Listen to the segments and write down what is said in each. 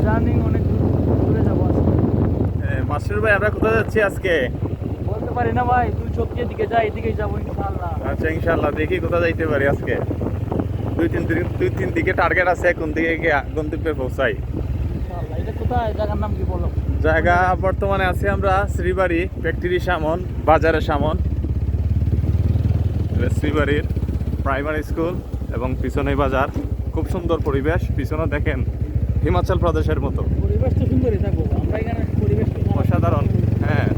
Journey অনেক দূরে যাবো আজকে। মাস্টার ভাই আমরা কোথায় যাচ্ছি আজকে? বলতে পারি না ভাই, তুই চোখ দিয়ে দিকে যা, এদিকেই যাবো ইনশাআল্লাহ। আচ্ছা ইনশাল্লাহ, দেখি কোথায় যাইতে পারি আজকে। দুই তিন দিকে টার্গেট আছে, কোন দিকে গিয়ে গন্তব্যে পৌঁছাই। ইনশাআল্লাহ। এটা কোথায়, জায়গার নাম কি বলো? জায়গা বর্তমানে আছি আমরা শ্রীবাড়ি ফ্যাক্টরি সামন, বাজারের সামন। শ্রীবাড়ির প্রাইমারি স্কুল এবং পিছনে বাজার। খুব সুন্দর পরিবেশ, পিছনে দেখেন হিমাচল প্রদেশের মতো পরিবেশ তো সুন্দরই থাকবো, আমরা এখানে পরিবেশ তো খারাপ। অসাধারণ। হ্যাঁ,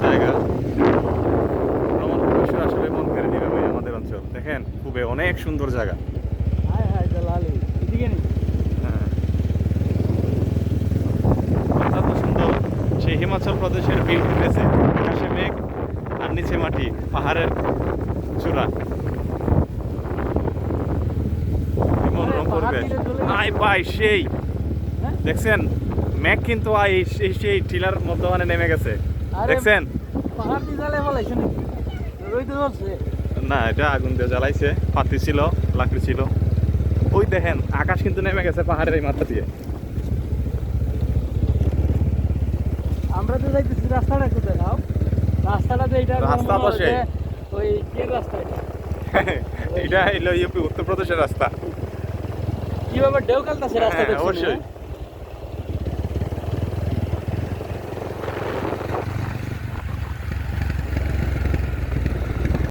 জায়গা ভ্রমণ পরিবেশের আসলে মন কেড়ে নিবে ভাই আমাদের অঞ্চল। দেখেন খুবই অনেক সুন্দর জায়গা। হায় হায় জালালি, এদিকে নি। হ্যাঁ, অত্যন্ত সুন্দর। সেই হিমাচল প্রদেশের ভিউ উঠেছে, আকাশে মেঘ আর নিচে মাটি, পাহাড়ের চূড়া। কি মনোরম পরিবেশ। আয় ভাই সেই হ্যাঁ? দেখছেন মেঘ কিন্তু সেই টিলার মধ্যখানে নেমে গেছে, আরে দেখছেন? পাহাড় দিয়ে জ্বালাই ফেলাইছো নাকি? রইতে ধরছে। না, এটা আগুন দিয়ে জ্বালাইছে, পাতি ছিল, লাকড়ি ছিল। ওই দেখেন আকাশ কিন্তু নেমে গেছে পাহাড়ের এই মাথা দিয়ে। আমরা তো যাইতেছি, রাস্তাটা কোথায় নাও? রাস্তাটা তো এইটা রাস্তা তো সেই। ওই কে রাস্তা এটা? এটা হলো ইউপি উত্তরপ্রদেশের রাস্তা। কিভাবে ঢেউ খেলতেছে রাস্তা হ্যাঁ, দেখছো? অবশ্যই।